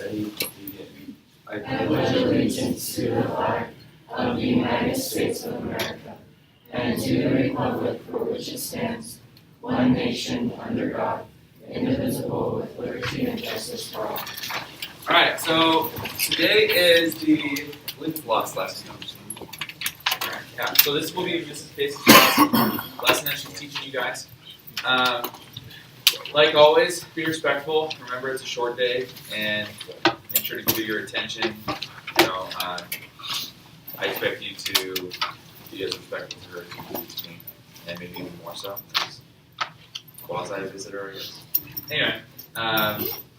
Ready? Begin. I pledge allegiance to the flag of the United States of America and to the republic for which it stands, one nation under God, indivisible with liberty and justice for all. Alright, so today is the lost lesson. Alright, yeah, so this will be Mrs. Pace's lesson that she's teaching you guys. Like always, be respectful. Remember, it's a short day, and make sure to give it your attention. I expect you to be as respectful to her as you do to me, and maybe even more so. Quasi-visitor, I guess. Anyway,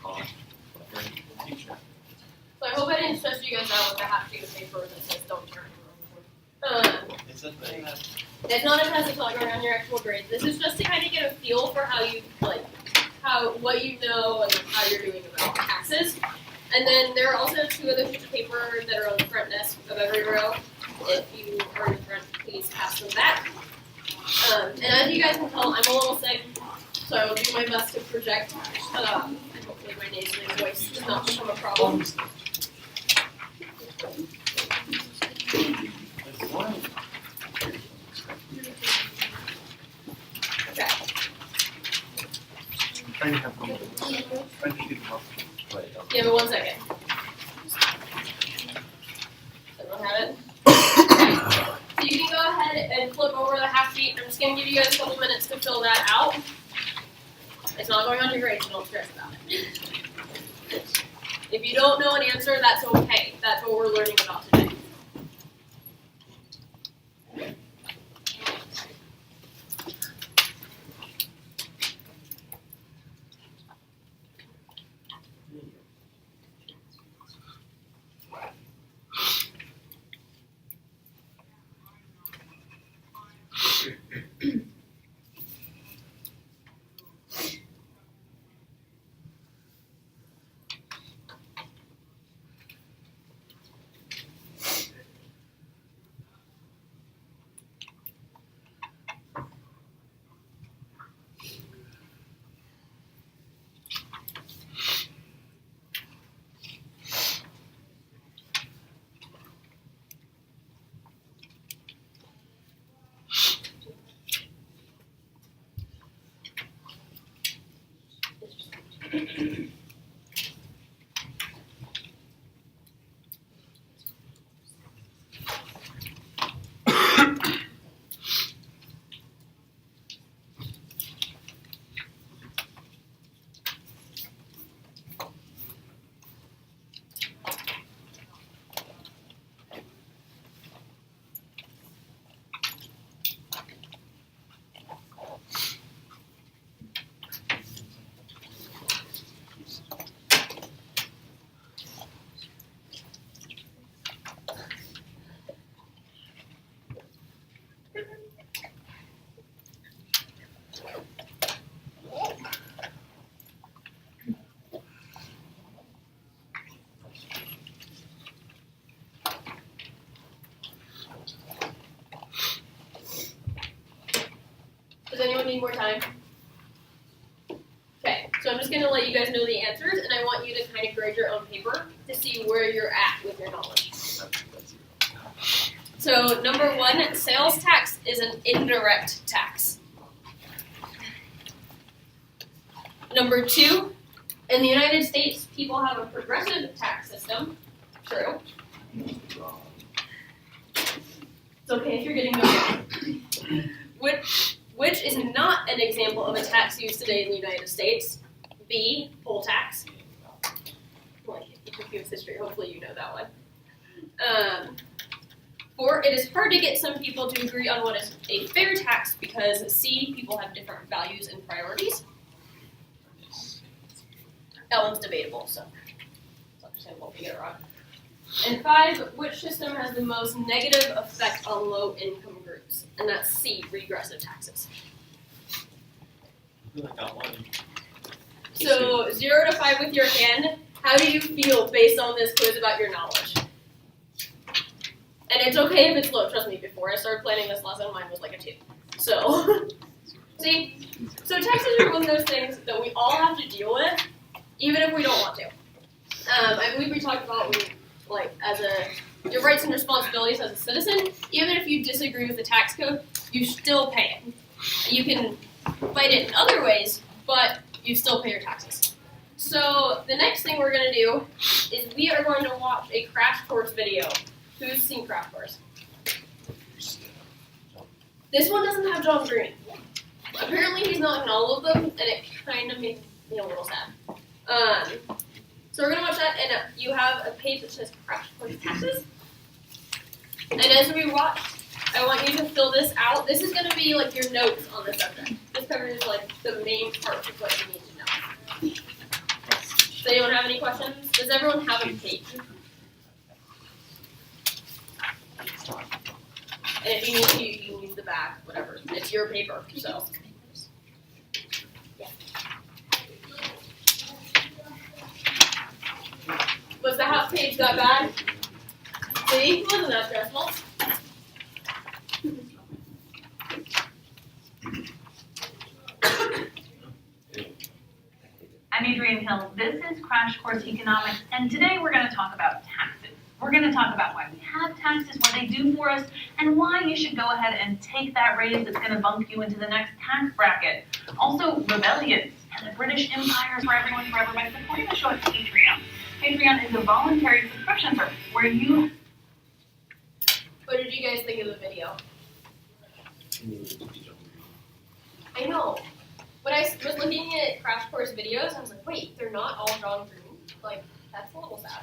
Colin, teacher. So I hope I didn't stress you guys out with the half sheet of paper that says don't turn it. It's not a test that's not going on your actual grades. This is just to kind of get a feel for how you what you know and how you're doing about taxes. And then there are also two other sheets of paper that are on the front desk of every row. If you are in front, please pass them back. And as you guys can tell, I'm a little sick, so I will do my best to project. And hopefully my nasally voice does not become a problem. Okay. Give me 1 second. Everyone have it? So you can go ahead and flip over the half sheet. I'm just going to give you guys a couple minutes to fill that out. It's not going on your grades, so don't stress about it. If you don't know an answer, that's okay. That's what we're learning about today. Does anyone need more time? Okay, so I'm just going to let you guys know the answers, and I want you to kind of grade your own paper to see where you're at with your knowledge. So number 1, sales tax is an indirect tax. Number 2, in the United States, people have a progressive tax system. True. It's okay if you're getting nowhere. Which is not an example of a tax used today in the United States. B, poll tax. Well, you took US history, hopefully you know that one. 4, it is hard to get some people to agree on what is a fair tax because C, people have different values and priorities. That one's debatable, so it's understandable if you get it wrong. And 5, which system has the most negative effect on low-income groups? And that's C, regressive taxes. I feel like I got one. So 0 to 5 with your hand, how do you feel based on this quiz about your knowledge? And it's okay if it's low. Trust me, before I started planning this lesson, mine was like a 2. So, see? So taxes are one of those things that we all have to deal with, even if we don't want to. I believe we talked about your rights and responsibilities as a citizen. Even if you disagree with the tax code, you still pay it. You can fight it in other ways, but you still pay your taxes. So the next thing we're going to do is we are going to watch a crash course video. Who's seen Crash Course? This one doesn't have John Green. Apparently he's not in all of them, and it kind of makes me a little sad. So we're going to watch that, and you have a page that says Crash Course Taxes. And as we watch, I want you to fill this out. This is going to be like your notes on the subject. This covers like the main parts of what you need to know. Does anyone have any questions? Does everyone have a page? And if you need to, you can use the back, whatever. It's your paper, so. Yeah. Was the half page that bad? See? It wasn't that stressful. I'm Adrienne Hill. This is Crash Course Economics, and today we're going to talk about taxes. We're going to talk about why we have taxes, what they do for us, and why you should go ahead and take that raise that's going to bump you into the next tax bracket. Also, rebellions and the British Empire for everyone forever by supporting the show at Patreon. Patreon is a voluntary subscription service where you... What did you guys think of the video? I know. When I was looking at Crash Course videos, I was like, wait, they're not all John Green? Like, that's a little sad.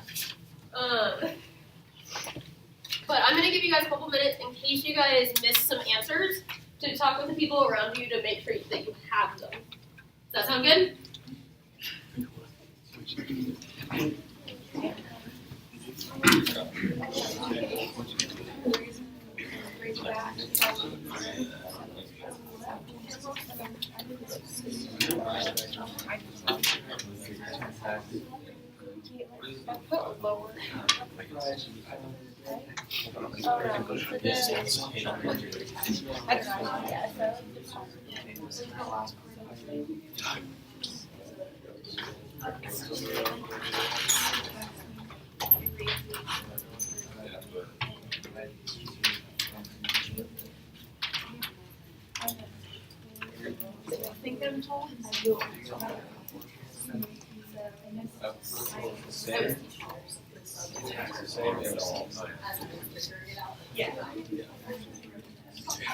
But I'm going to give you guys a couple minutes in case you guys missed some answers to talk with the people around you to make sure that you have them. Does that sound good?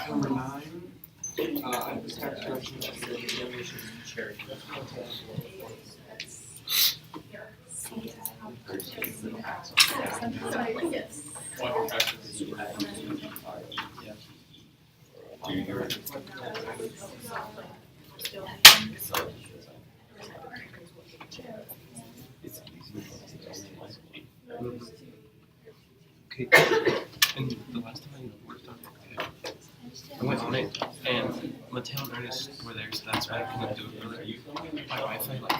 Number 9, I was tax collection of donations to charity. Okay, and the last time I worked on it, I went on it, and Mateo and Ernest were there, so that's why I couldn't do it earlier. My Wi-Fi, like,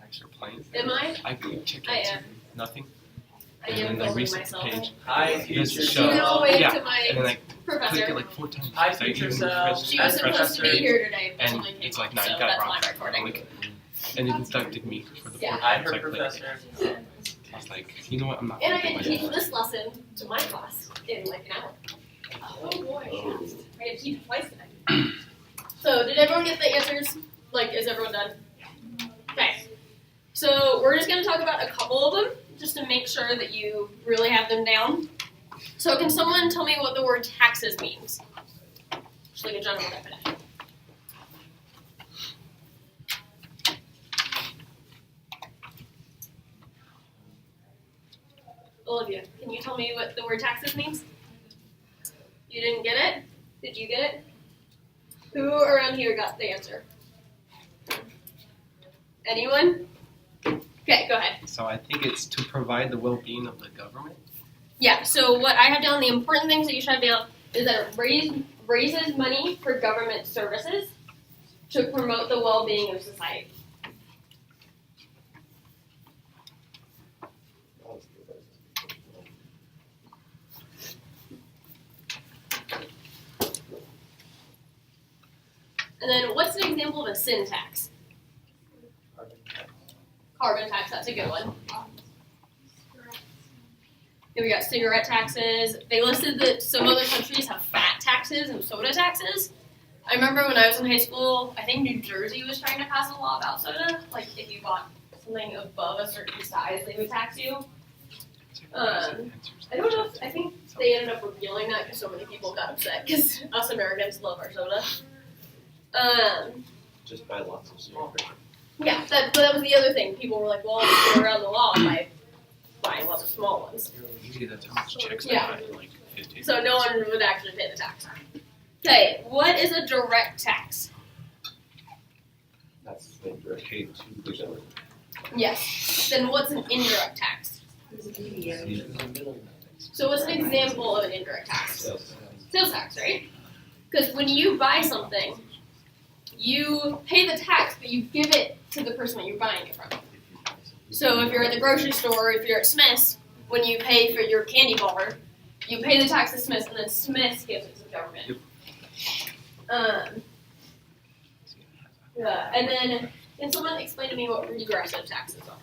extra plane. Am I? I checked I out am. nothing, I and am then I filming reset the myself. page. Hi, It has future to show. You know, wave Yeah, to my and then I clicked professor. it like 4 times. Hi, So I future even self. pressed- She was pressed supposed to be start, here today, but and something came it's like up, 9 so got that's wrong. why I'm recording. Like, and it deducted me for the 4 Yeah. Hi, times her I clicked it. professor. I was like, you know what, I'm not And I gonna get do to teach my this lesson to my class in like an hour. Oh boy. I get to teach twice today. So did everyone get the answers? Like, is everyone done? Okay. So we're just going to talk about a couple of them just to make sure that you really have them down. So can someone tell me what the word taxes means? Just like a general definition. Olivia, can you tell me what the word taxes means? You didn't get it? Did you get it? Who around here got the answer? Anyone? Okay, go ahead. So I think it's to provide the well-being of the government. Yeah, so what I have down, the important things that you should have down is that it raises money for government services to promote the well-being of society. And then what's an example of a sin tax? Carbon tax, that's a good one. Then we got cigarette taxes. They listed that some other countries have fat taxes and soda taxes. I remember when I was in high school, I think New Jersey was trying to pass a law about soda. Like if you bought something above a certain size, they would tax you. I don't know if, I think they ended up repealing that because so many people got upset because us Americans love our soda. Just buy lots of soda. Yeah, but that was the other thing. People were like, well, I'll get around the law by buying lots of small ones. Usually that's how much checks Yeah. I buy, like 15. So no one would actually pay the tax. Okay, what is a direct tax? That's like direct paid to the government. Yes. Then what's an indirect tax? So what's an example of an indirect tax? Sales tax, right? Because when you buy something, you pay the tax, but you give it to the person that you're buying it from. So if you're at the grocery store, if you're at Smith's, when you pay for your candy bar, you pay the tax to Smith's, and then Smith's gives it to the government. Yeah, and then can someone explain to me what regressive taxes are?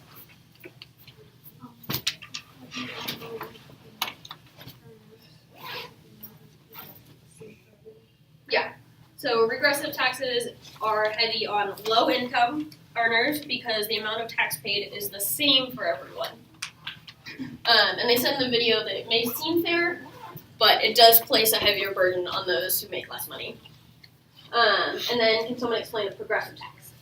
Yeah. So regressive taxes are heavy on low income earners because the amount of tax paid is the same for everyone. And they said in the video that it may seem fair, but it does place a heavier burden on those who make less money. And then can someone explain the progressive tax?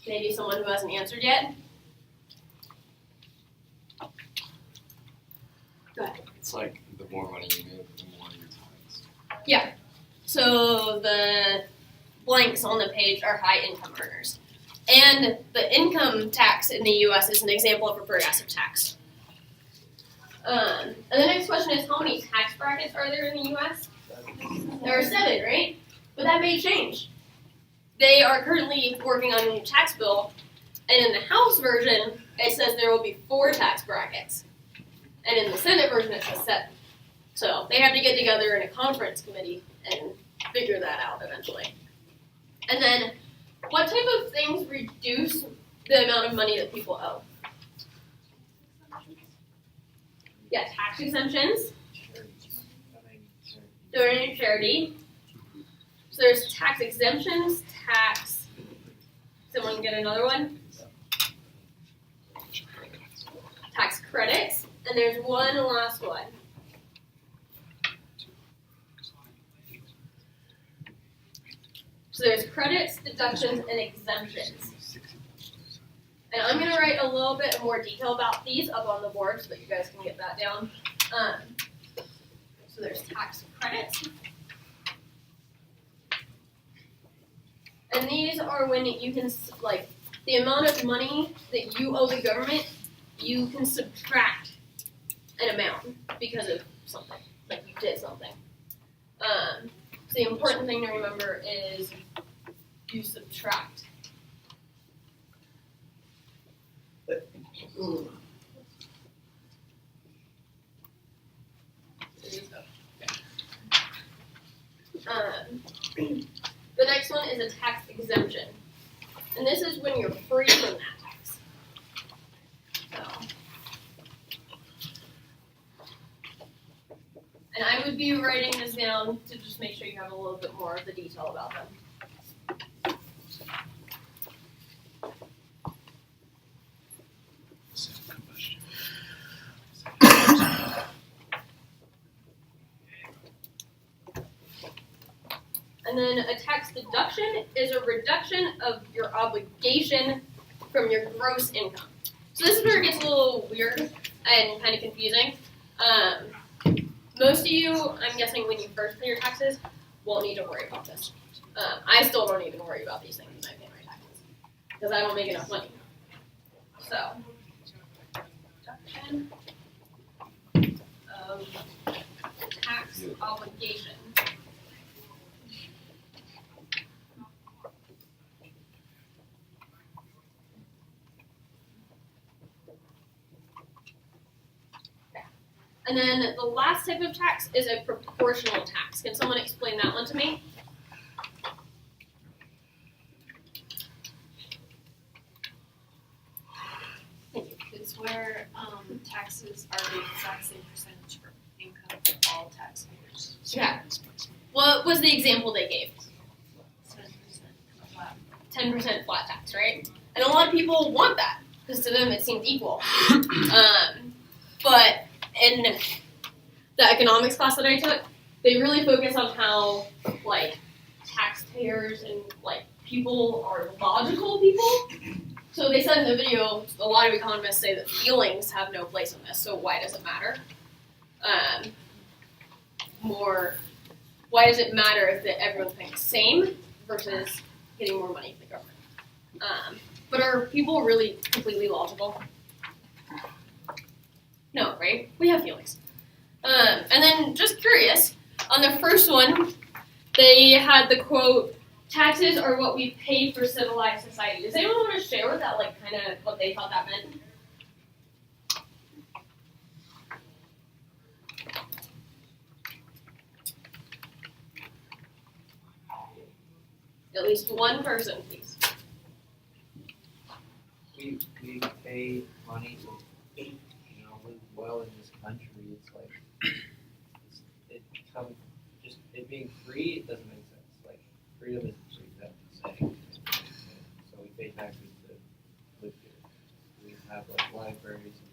Maybe someone who hasn't answered yet? Go ahead. It's like the more money you make, the more you're taxed. So the blanks on the page are high income earners. And the income tax in the US is an example of a progressive tax. And the next question is, how many tax brackets are there in the US? There are 7, right? But that may change. They are currently working on a new tax bill, and in the House version, it says there will be 4 tax brackets. And in the Senate version, it says 7. So they have to get together in a conference committee and figure that out eventually. And then, what type of things reduce the amount of money that people owe? Yeah, tax exemptions. Donate to charity. So there's tax exemptions, someone get another one? Tax credits, and there's one last one. So there's credits, deductions, and exemptions. And I'm going to write a little bit more detail about these up on the board so that you guys can get that down. So there's tax credits. And these are when you can, like, the amount of money that you owe the government, you can subtract an amount because of something, like you did something. So the important thing to remember is you subtract. The next one is a tax exemption. And this is when you're free from that tax. So. And I would be writing this down to just make sure you have a little bit more of the detail about them. And then a tax deduction is a reduction of your obligation from your gross income. So this is where it gets a little weird and kind of confusing. Most of you, I'm guessing when you first pay your taxes, won't need to worry about this. I still don't even worry about these things when I pay my taxes because I don't make enough money. So, deduction of tax obligation. And then the last type of tax is a proportional tax. Can someone explain that one to me? what was the example they gave? 10% flat tax, right? And a lot of people want that because to them it seems equal. But in the economics class that I took, they really focus on how like taxpayers and like people are logical people. So they said in the video, a lot of economists say that feelings have no place in this. So why does it matter? Why does it matter if everyone's paying the same versus getting more money from the government? But are people really completely logical? No, right? We have feelings. And then, just curious, on the first one, they had the quote, "Taxes are what we pay for civilized society." Does anyone want to share what that, like, kind of what they thought that meant? At least one person, please. We pay money to, live well in this country. It's like it being free. It doesn't make sense. Like freedom isn't free. That's the saying. So we pay taxes to live here. We have like libraries and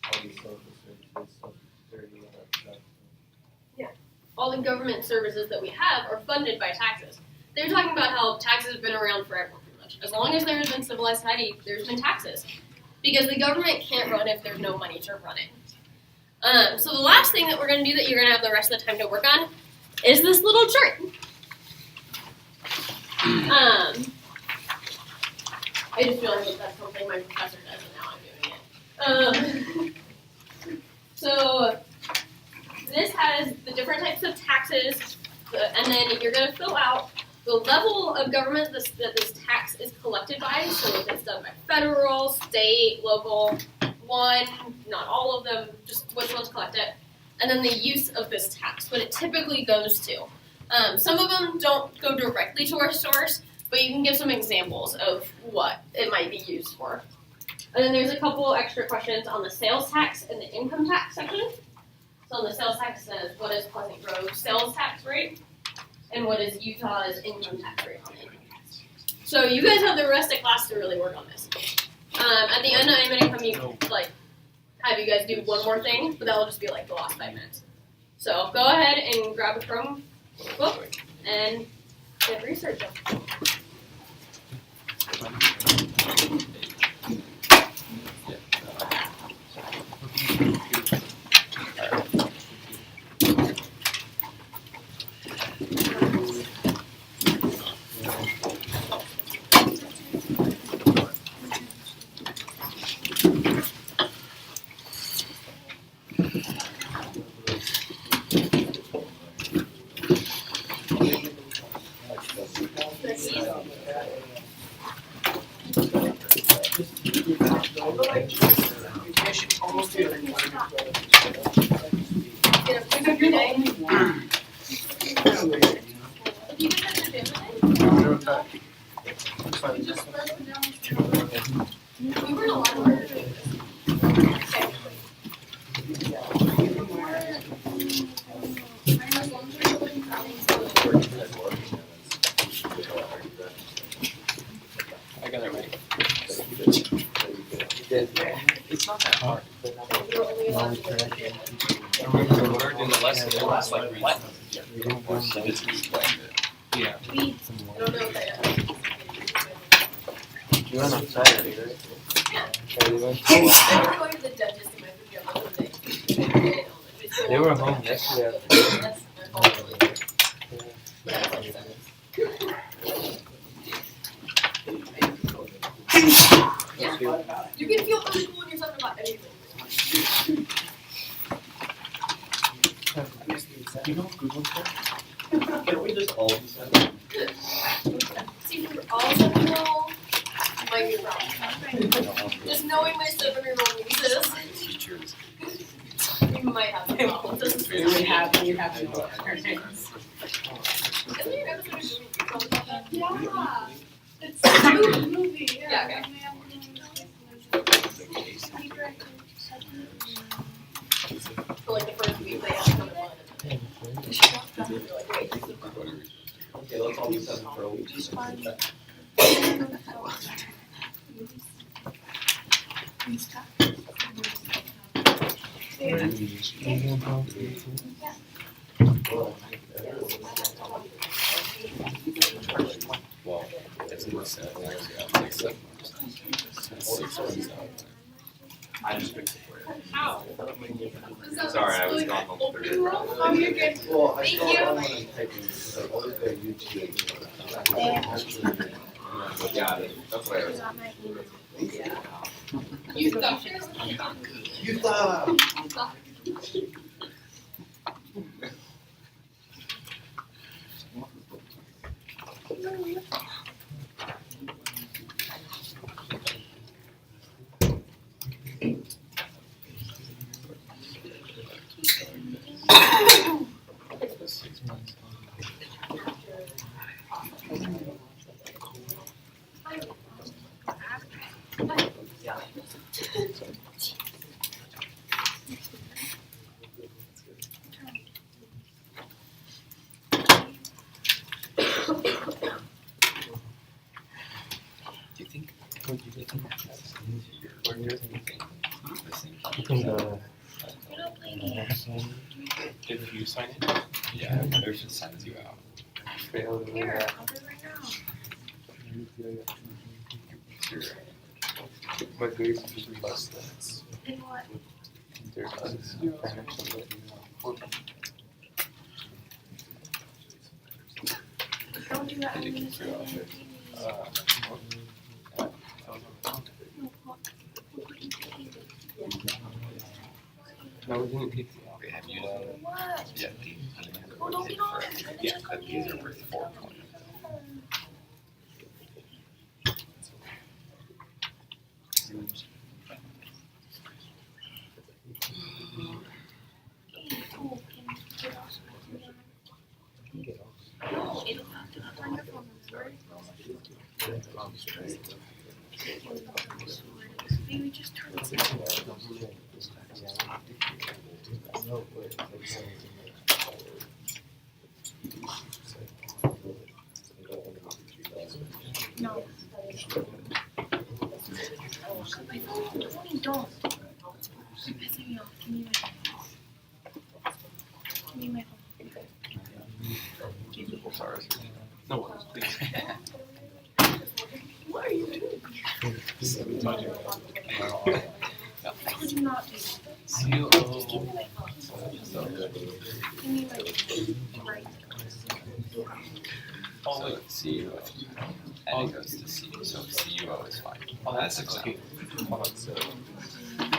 all these social services, social security, all that stuff. All the government services that we have are funded by taxes. They're talking about how taxes have been around forever, pretty much. As long as there has been civilized society, there's been taxes. Because the government can't run if there's no money to run it. So the last thing that we're going to do that you're going to have the rest of the time to work on is this little chart. I just realized that that's something my professor does, and now I'm doing it. So this has the different types of taxes, and then you're going to fill out the level of government that this tax is collected by. So if it's done by federal, state, local, one, not all of them, just which ones collect it, and then the use of this tax, what it typically goes to. Some of them don't go directly to our source, but you can give some examples of what it might be used for. And then there's a couple extra questions on the sales tax and the income tax section. So on the sales tax says, what is Pleasant Grove's sales tax rate? And what is Utah's income tax rate on the income tax? So you guys have the rest of class to really work on this. At the end, I'm going to have you guys do one more thing, but that'll just be like the last 5 minutes. So go ahead and grab a Chromebook and get research done. I got it right. It's not that hard. I remember we learned in the lesson, it was like, what? Yeah. I don't know if I You went on Saturday, right? Yeah. Saturday, right? They were going to the dentist in my pajamas. They were home yesterday. Yeah. You can feel really cool when you're talking about anything. You know Google Search? Can we just all do that? See, if you're all 7-year-old, you might be wrong. Just knowing my 7-year-old nieces, you might have a problem. You have no experience. Isn't there an episode of Movie you told about that? Yeah. It's a movie, Yeah, okay. For like the first week, they have to come to one. Okay, let's all be 7 for a week. Well, it's more sad, actually, I'll take 7 months. 6 months out. I just fixed it for you. Sorry, I was gone home for it. Oh, you're good. Well, I Thank saw you. that when I'm typing, so always go to YouTube. Yeah, that's why I was. You stuff. You thought. Do you think, what do you think? Or you're thinking? Did you sign it? Yeah, I wonder if it signs you out. Here, I'll do it right But there's usually less than now. In what? there's financial. Don't do that. I did get through off it. No, we didn't take the Wait, have you? What? Yeah, Oh, don't get on. yeah, but these are worth 4 points. No, it'll have to turn your phone on. Maybe just turn it No. My phone, Tony, don't. You're pissing me off. Give me my phone. Give me my phone. Sorry. No worries, please. What are you doing? I told you not to. Just give me my phone. Give me my phone. Right. Oh, wait, CUO. And it goes to C, so CUO is fine. Oh, that's okay. Hold on, so. And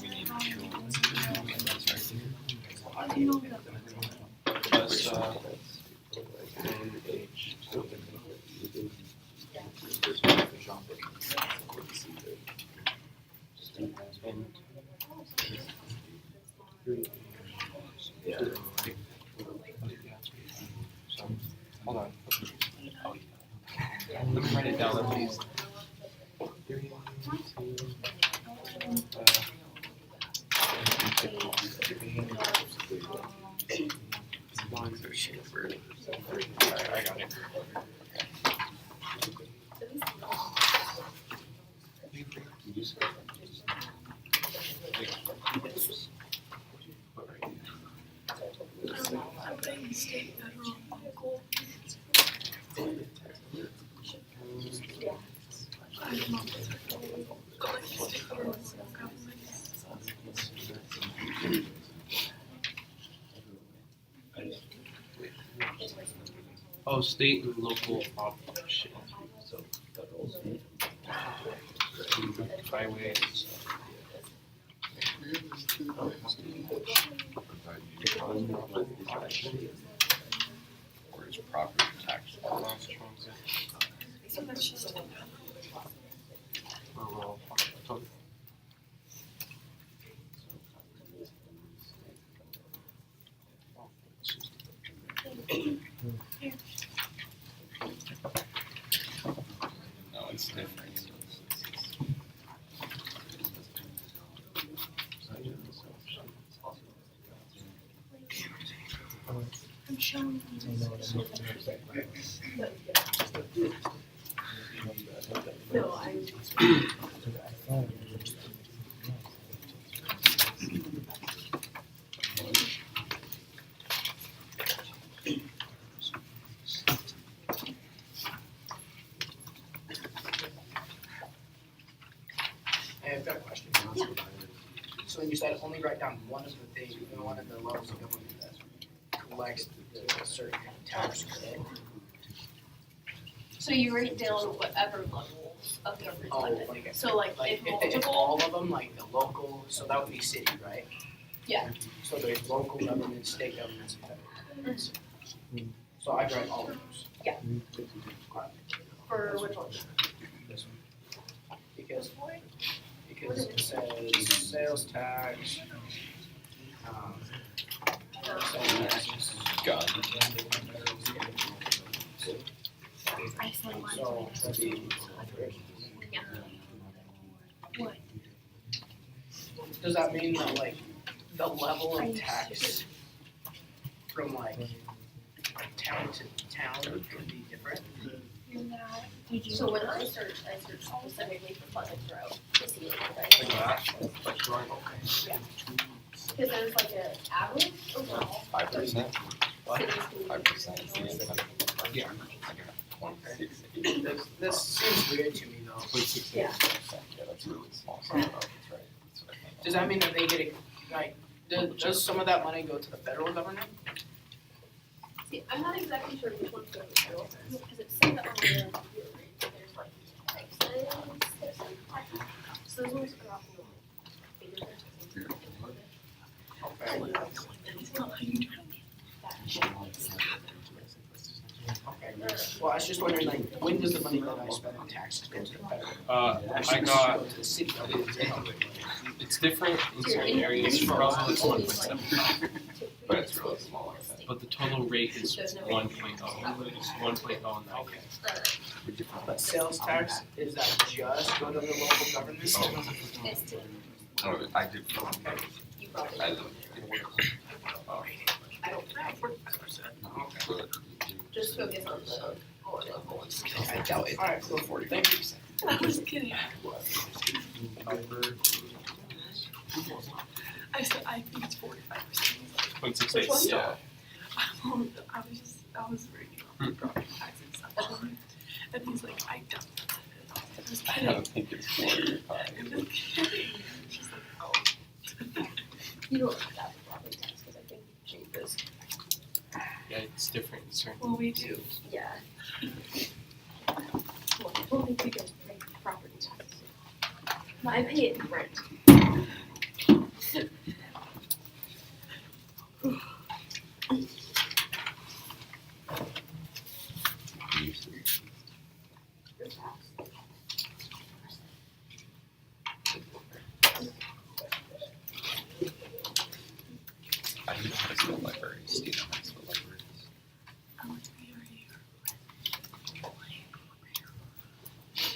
we need 2 wins right here. How do you know that? Plus, hold on. Let me write it down at least. Lines are super. Alright, I got it. I'm playing state federal local. Oh, state and local option. So, highway. Or is property tax? So that's just Rural. No, it's different. No, I. I've got a question. So when you said only write down one of the things, one of the levels of government that collects the certain tax credit. So you write down whatever level of government Oh, funded. like, So like like if if multiple, all of them, like the local, so that would be city, right? Yeah. So there's local governments, state governments, and federal governments. So I'd write all of those. Yeah. For which one? This one. Because it says sales tax, sales taxes. God. So that'd be. Does that mean that like the level of tax from like town to town could be different? So when I search specifically for Pleasant Grove to see what Like you that, like drawing. because there's like an average overall. 5%. Cities can be 5%. Yeah. This seems weird to me though. Yeah. Yeah, that's really small. So that's right. That's what I thought. Does that mean that they get it, like, does some of that money go to the federal government? See, I'm not exactly sure which one's going to federal because it said that on the there's like taxes, there's like so those ones are often bigger. Okay, well, I was just wondering, like, when does the money that I spend on taxes go to the federal? I got, Go to the city. it's different in certain areas, probably it's 1.75, But it's really small, I think. but the total rate is 1.0. It's 1.0 and that. Okay. But sales tax, is that just go to the local government? It's to, Oh, I do. you probably. I live I don't in just focus on the. I doubt it. Alright, cool, thank you. I was kidding. I said, I think it's 45%. 0.68, yeah. I was reading off property taxes and stuff. And he's like, I doubt that's it. I don't think it's 45. I'm just kidding. She's like, oh. You don't have that for property tax because I think changes. Yeah, it's different in certain. Well, we do. Yeah. Well, I don't think you guys pay property taxes. No, I pay it in rent. I don't know how to spell libraries. Do you know how to spell libraries? I like to be here.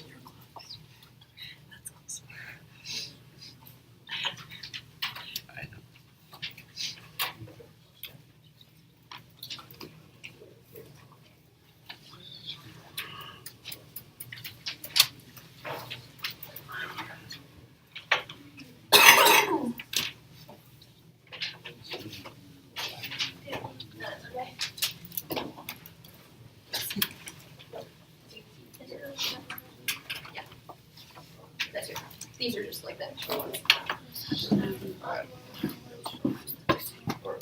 You're close. That's awesome. I know. Yeah. That's your, these are just like that. No, I don't have paper.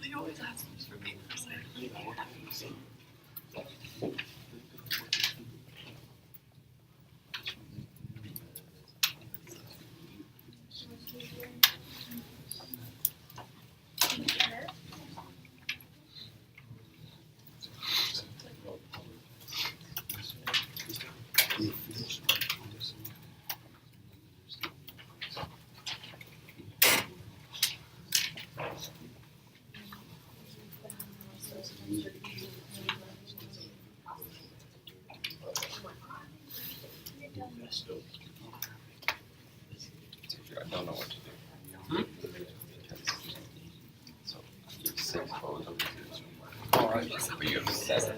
They always ask me for papers. I don't know what to do. So you have 6 photos. Alright. But you have 7.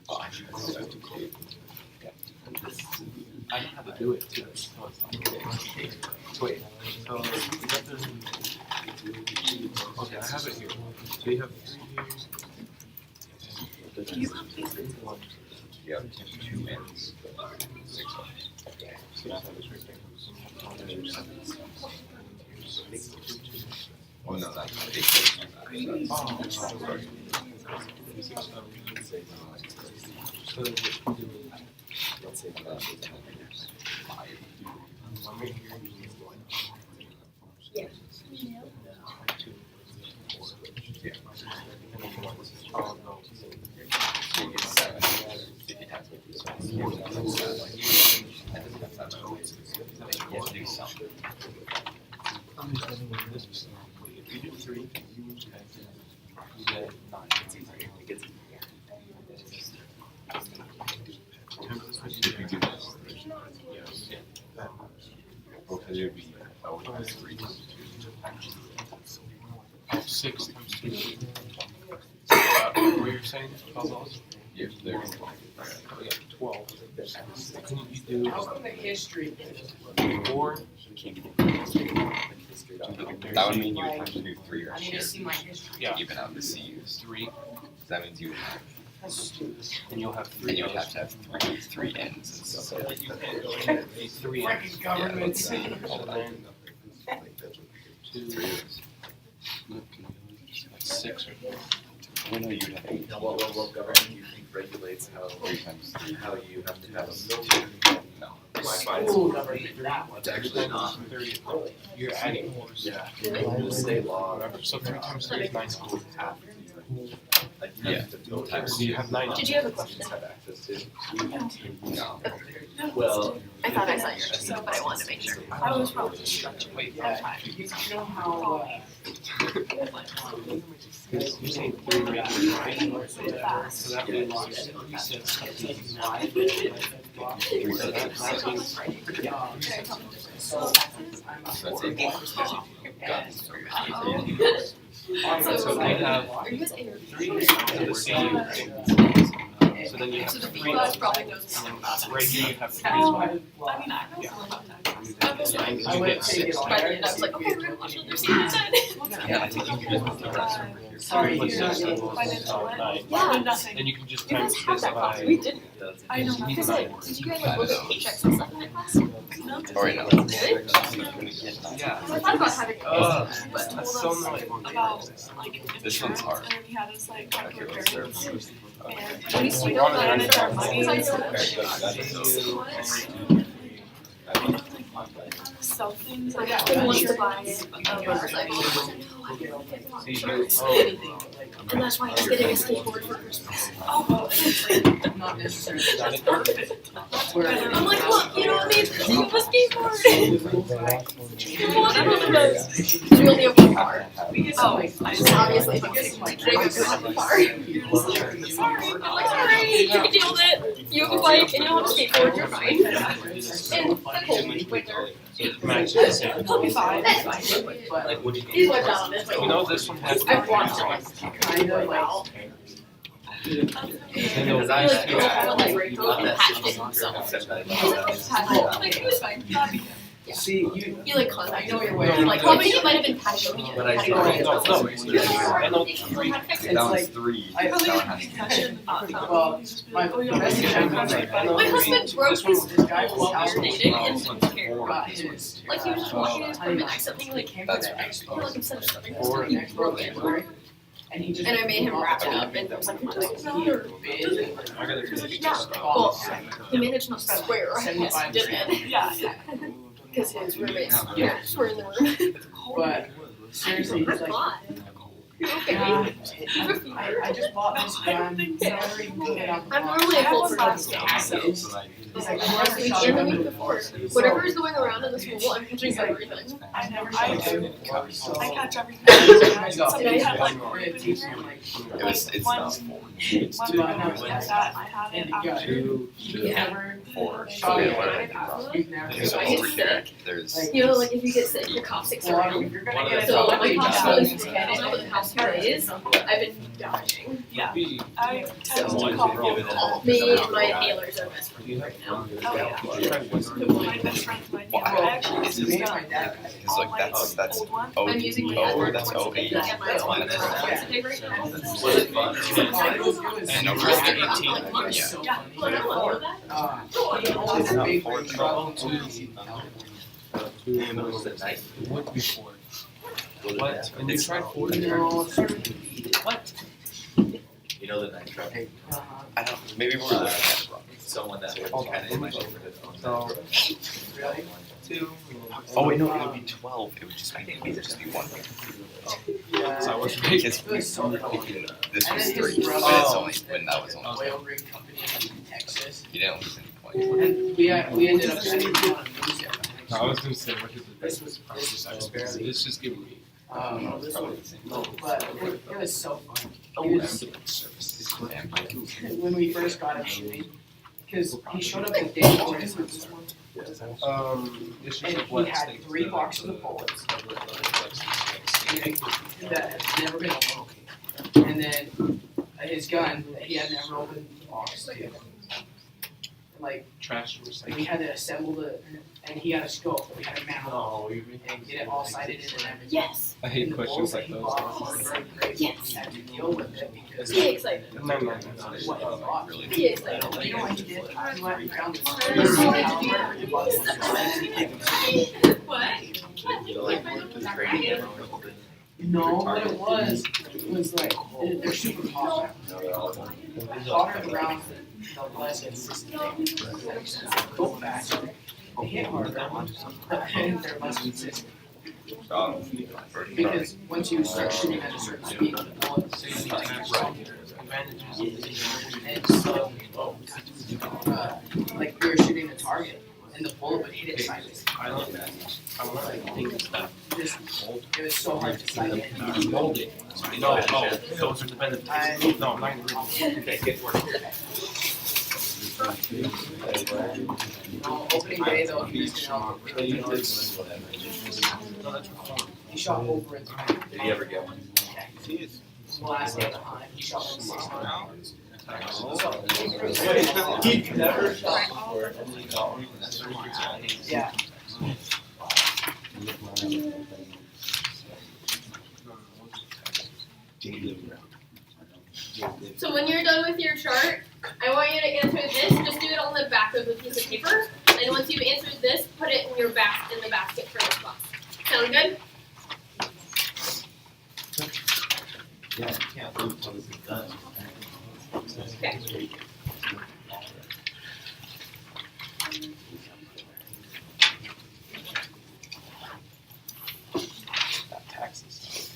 Oh, I should have to create. I know how to do it too. So it's like, wait, so you got the, okay, I have it here. So you have 3 here. You have 2 ends. 6 others. So you have this right there. And you have 7. Oh no, that's not 8. Oh, sorry. So then what you do is, Let's say that. 5. I'm right here. Yeah. 2. Yeah. Oh, no. So you get 7. If you have 7. That doesn't have 7. You have to do something. If you do 3, you get 9. It gets If you do this. yeah, Because it would be 3. 6 times 2. What you're saying? $12? Yeah, there. Oh, yeah, 12. Couldn't you do How come the history? 4? That would mean you would have to do 3 or I need to 2 see my history. Yeah. to even out the CUs. 3, That means you would have, That's stupid. and you'll have 3. and you would have to have 3 ends and stuff. So you can't go in a 3 ends. Freaking government. let's see. So then 2, 3 like 6 or 4. I know you'd have 8. What government do you think regulates 3 times 3. how you have to have a No. School government, that one. It's actually not. 30. You're adding more. Yeah. The state law. Whatever. So 3 times 3 is 9. Like you have to build Times So you have 9. Did you have a question? have access to. No. Well, I thought I saw your question, but I wanted to make sure. I was probably distracted. Wait, Yeah, you know how, you're saying 3 regular, right? So that means you said something. 3 So times that means, So that's 8. Guns. so they have Are you guys in? 3 to the CU, right? So then you have So the 3. people guys probably knows And about then right here you have 3 as Oh, well. I mean, I know some about that. Yeah, and I you went get to take 6. it on By the air. end, I was like, okay, we're gonna watch another season. Yeah, I think you can just put the rest over here. Sorry, But you since know, it was 9, Yeah. Nothing. then you can just You guys times have this that class. by. We didn't. I know Because nothing. did you guys like look at paychecks and stuff in that class? Or no. Really? Yeah. I thought about having it. That's so annoying. About like This one's hard. and then he had us like talk to our Okay, parents. let's serve. And at least we don't manage our money and sell things like that. Who wants to buy a motorcycle? See, And that's why he's getting a skateboard for Christmas. Oh, and it's like not necessarily. I'm like, look, you don't need to have a skateboard. Whatever does. It's really a fun car. Oh, I just obviously don't have a car. Sorry. I'm like, sorry, you can deal with it. You have a bike and you don't have a skateboard, you're fine. In the cold winter. He'll be fine. That's fine. But Like, what do you He's went down on this You way. know this one has. I've watched it. kind of like. And they'll I like, do I don't like break Not that patched it simple. himself. Except Like, he was fine. Yeah. See, you. He like contacted I know your me. way. Like, I think it might have been patched me. But I Had do- to go No, in. no, I know 3. That one's 3. That one has Well, my message I got right now. My husband broke his This guy was while we out were dating and and didn't care. got his. Like, he was just walking in his room and accidentally like came That's for right. the like instead of shoving his Or stuff, he next broke it. February, and he just. And I made him wrap it up and I was like, no. Yeah, well, he managed not to swear. Yes, he did. Yeah. Because his roommates were in the room. But seriously, he's like, You okay? I just bought this gun. Never even put it on the I'm box. normally a cold for I this was stuff. Package, He's like, Last week and the week before. Whatever is going around in the school, I'm catching everything. I do. So, I catch everything. Did Somebody I had like Or group it in teaches here. you, like, It's One- not four. It's One two. time I was like that, I had it after. Two. you never Four. shot Yeah, it. whatever. You've never. Okay, so I get over here, sick. there's. You know, like if you get sick, the cough sticks Well, around. you're gonna get it. So my probably cough just- goes to hell with the past 2 days. I've been dying. Yeah, I tend So, to call Me and my inhalers are best friends right now. Oh, yeah. My best friend's my Well, I actually is use it- this My stuff. dad. It's like that's Old one. O I'm using my O other that's ones O eight. and my That's own mine. paper right now. Was it fun? And over Just at get around 18, like months. yeah. So Yeah. funny. Well, I don't know that. He always It's not big four, when it's travel two. What before? What? And they tried 40? No, What? You know the night truck? I don't. Maybe we're looking at it wrong. Someone that was Hold on, kind of in my let me neighborhood owns So- that truck. Really? Two. Oh wait, no, it would be 12. It would just be one. Yeah. So I was right. Because It was so funny. this And was then 3, his but brother- it's only when that was only. Oil rig company in Texas. You didn't lose any points. And we ended up sending him on a news event. No, I was gonna say, what is it? This was barely. It's just giving me. This one, but it was so fun. Oh, He was- ambulance services. When we first got him shooting, because he showed up the day before his house, It's just and like he what had state? 3 boxes of bullets that had never been opened. And then his gun that he had never opened the box to. Like, Trash we recycling. had to assemble and he had a scope that we had to mount Oh, and get it all sighted in and everything. Yes. I And hate the questions bullets like that he those. bought were very great. Yes. We had to deal with it because Be excited. No. what he bought. Really. Be excited. You know what he did? He went and found No, what it was like, they're super hot. Hotter around the less consistent. Go faster. They hit harder, and they're less consistent. Because once you start shooting at a certain speed, the bullet and so, like we were shooting a target, and the bullet would hit it sideways. I love that. I love things that Just, it was so hard to sight it. molding. No, those are the benefits. No, not even. Okay, good work. No, opening day though, he was gonna help. No, that's reform. He shot over it. Did he ever get one? The last day of the hunt, he shot over 600. He never shot before. Yeah. So when you're done with your chart, I want you to answer this. Just do it on the back of the piece of paper. And once you've answered this, put it in your in the basket for this class. Sound good? Okay. Taxes.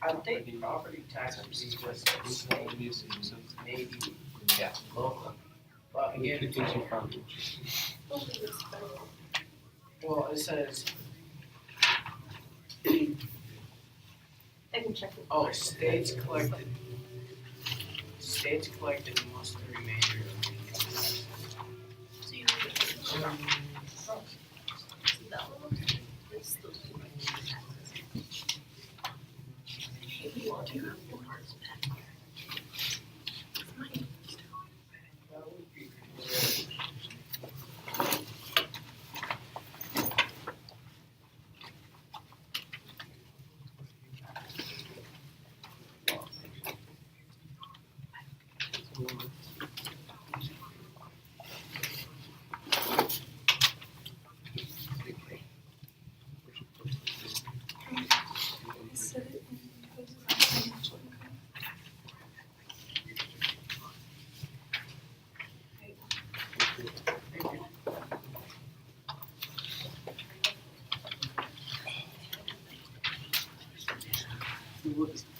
I think property tax would be just maybe, yeah, local. But again, Well, it says, I can check it. oh, states collected must the remainder of the tax.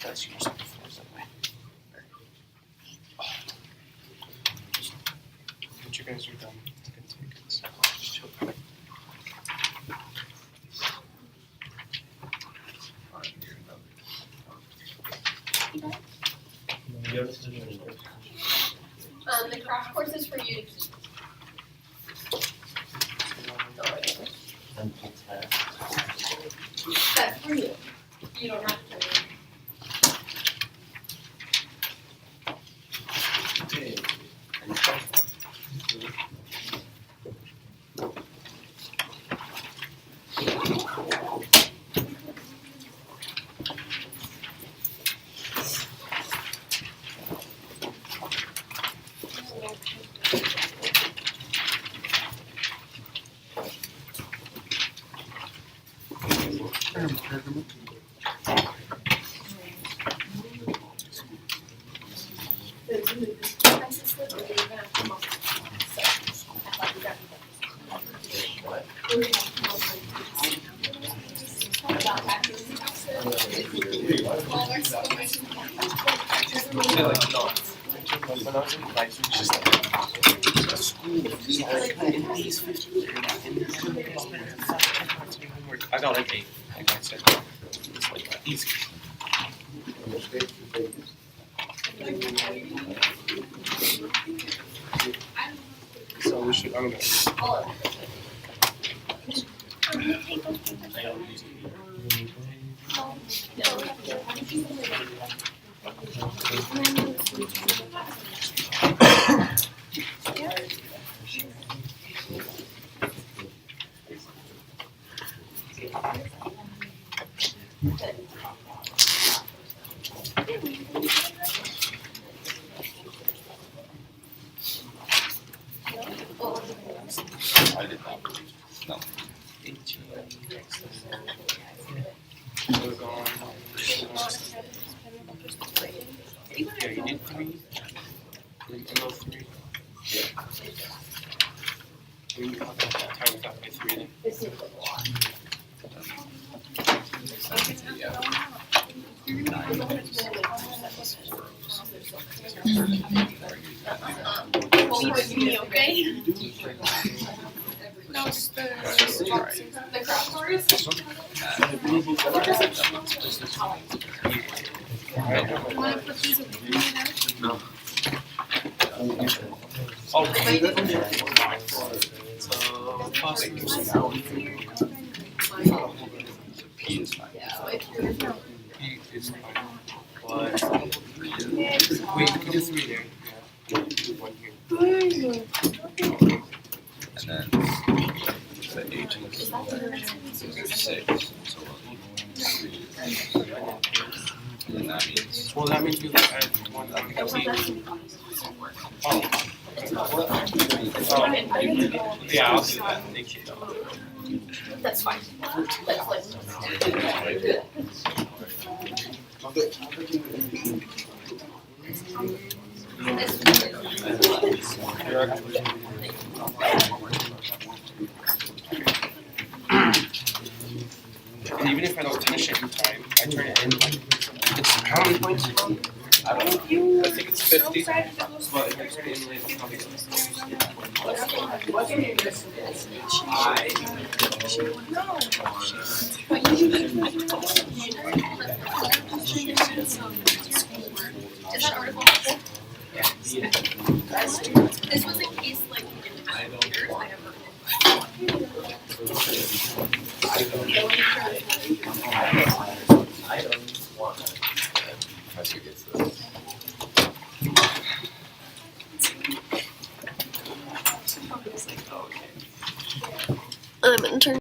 That's yours. Once you guys are done, you can take it. So just chill. The crash course is for you to keep. That's for you. You don't have to. I got like 8, like I said. It's like that. Easy. So we should, I'm gonna. I did not. No. 18. We're gone. Yeah, you need 3. And no 3. Yeah. We times that by 3 then. Yeah. Okay? No, it's the The crash course? You wanna put these over here? No. So, P is fine. P is fine. But, wait, you can do 3 there. Yeah. Do 1 here. And then the H is 6. So and then that means Well, that means we add 1 on the T. Oh. Yeah, I'll do that. Thank you. That's fine. That's like. And even if I don't finish it in time, I turn it in like, it's how many points? I don't know. I think it's 50. But if I turn it in late, it'll probably go. What's your name? Is that article helpful? This was in case like you didn't have computers. I have I don't want to. Professor gets this. I'm intern.